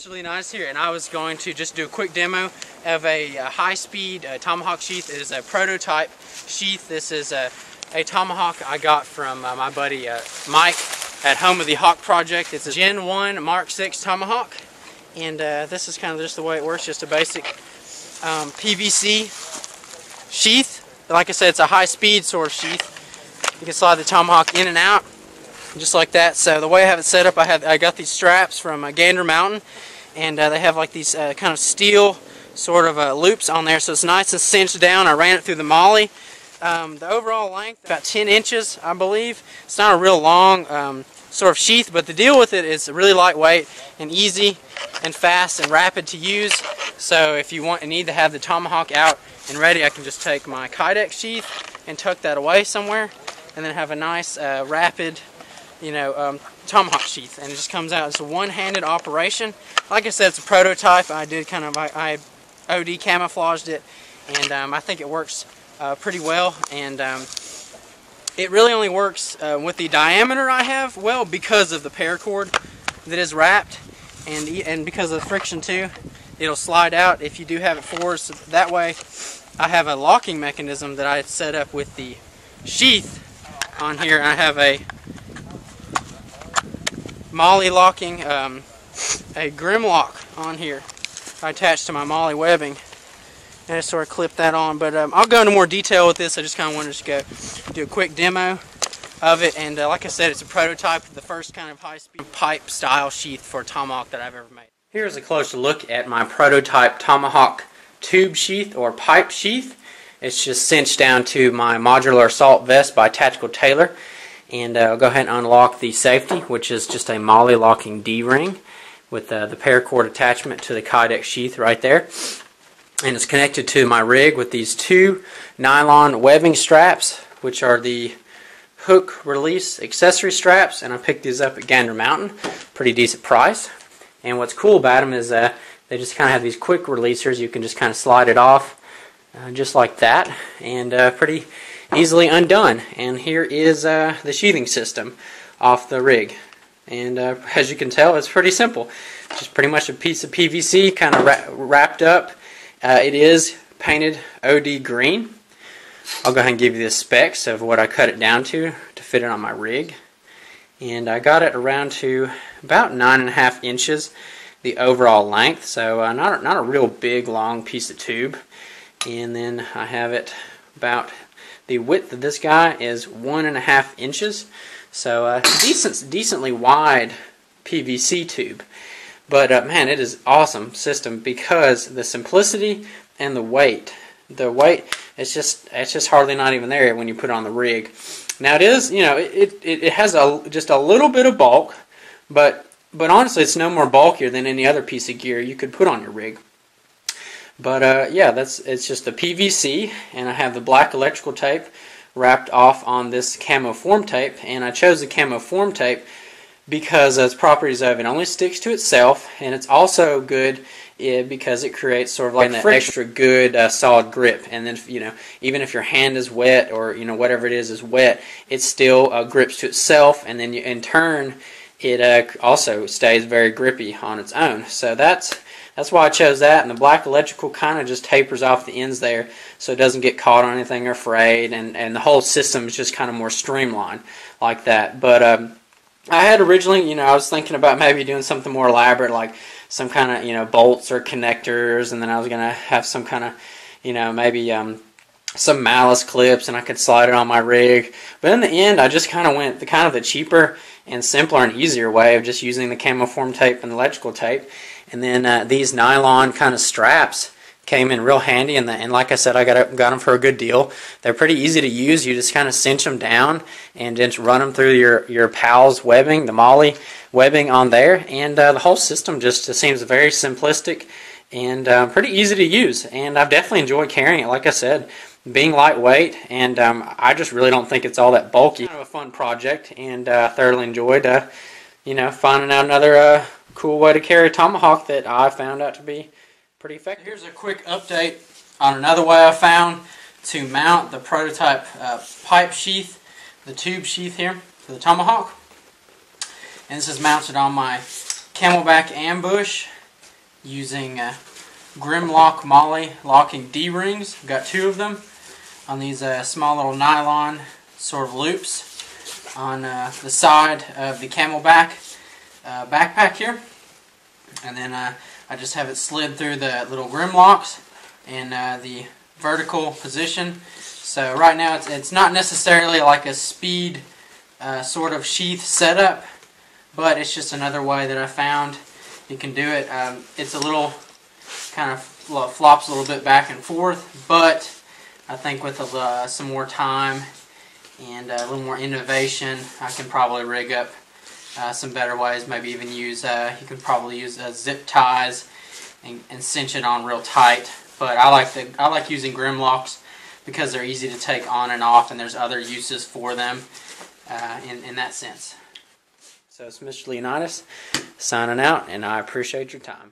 looks really nice here, and I was going to just do a quick demo of a high-speed Tomahawk sheath. It is a prototype sheath. This is a Tomahawk I got from my buddy Mike at Home of the Hawk Project. It's a Gen 1 Mark 6 Tomahawk, and this is kind of just the way it works, just a basic PVC sheath. Like I said, it's a high-speed sort of sheath. You can slide the Tomahawk in and out just like that. So the way I have it set up, I got these straps from Gander Mountain, and they have like these kind of steel sort of loops on there, so it's nice and cinched down. I ran it through the molly. The overall length, about 10 inches, I believe. It's not a real long sort of sheath, but the deal with it is really lightweight and easy and fast and rapid to use. So if you want and need to have the Tomahawk out and ready, I can just take my Kydex sheath and tuck that away somewhere, and then have a nice rapid, Tomahawk sheath, and it just comes out. It's a one-handed operation. Like I said, it's a prototype. I did kind of I OD camouflaged it, and I think it works pretty well. And it really only works with the diameter I have, well, because of the paracord that is wrapped, and because of the friction too. It'll slide out if you do have it forward. So that way, I have a locking mechanism that I had set up with the sheath on here. I have a molly locking, a grim lock on here I attached to my molly webbing, and I just sort of clip that on. But I'll go into more detail with this. I just kind of wanted to go do a quick demo of it, and like I said, it's a prototype of the first kind of high-speed pipe style sheath for a Tomahawk that I've ever made. Here's a closer look at my prototype Tomahawk tube sheath or pipe sheath. It's just cinched down to my modular assault vest by Tactical Tailor. And I'll go ahead and unlock the safety, which is just a molly locking D-ring with the paracord attachment to the Kydex sheath right there. And it's connected to my rig with these two nylon webbing straps, which are the hook release accessory straps. And I picked these up at Gander Mountain, pretty decent price. And what's cool about them is they just kind of have these quick releasers. You can just kind of slide it off just like that, and pretty easily undone. And here is the sheathing system off the rig, and as you can tell, it's pretty simple. Just pretty much a piece of PVC kind of wrapped up. It is painted OD green. I'll go ahead and give you the specs of what I cut it down to fit it on my rig, and I got it around to about 9.5 inches the overall length, so not a real big long piece of tube. And then I have it about, the width of this guy is 1.5 inches, so decently wide PVC tube. But man, it is awesome system because the simplicity and the weight. The weight, it's just hardly not even there when you put it on the rig. Now it is, it has just a little bit of bulk, but honestly, it's no more bulkier than any other piece of gear you could put on your rig. But yeah, it's just a PVC, and I have the black electrical tape wrapped off on this camo form tape, and I chose the camo form tape because its properties of it only sticks to itself, and it's also good because it creates sort of like an extra good solid grip. And then even if your hand is wet or whatever it is wet, it still grips to itself, and then in turn it also stays very grippy on its own. So that's why I chose that, and the black electrical kind of just tapers off the ends there so it doesn't get caught on anything or frayed, and the whole system is just kind of more streamlined like that. But I had originally, I was thinking about maybe doing something more elaborate, like some kind of, bolts or connectors, and then I was going to have some kind of, maybe some malice clips, and I could slide it on my rig. But in the end, I just kind of went the cheaper and simpler and easier way of just using the camo form tape and the electrical tape. And then these nylon kind of straps came in real handy, and like I said, I got them for a good deal. They're pretty easy to use. You just kind of cinch them down and just run them through your PALS webbing, the molly webbing on there, and the whole system just seems very simplistic and pretty easy to use. And I've definitely enjoyed carrying it, like I said, being lightweight, and I just really don't think it's all that bulky. Kind of a fun project, and thoroughly enjoyed finding out another cool way to carry a Tomahawk that I found out to be pretty effective. Here's a quick update on another way I found to mount the prototype pipe sheath, the tube sheath here for the Tomahawk. And this is mounted on my Camelback ambush using Grimlock Molly locking D-rings. I've got 2 of them on these small little nylon sort of loops on the side of the Camelback backpack here. And then I just have it slid through the little Grimlocks in the vertical position. So right now it's not necessarily like a speed sort of sheath setup, but it's just another way that I found you can do it. It's a little kind of flops a little bit back and forth, but I think with some more time and a little more innovation, I can probably rig up some better ways. Maybe even use you can probably use zip ties and cinch it on real tight. But I like using Grimlocks because they're easy to take on and off, and there's other uses for them in that sense. So it's Mr. Leonidas signing out, and I appreciate your time.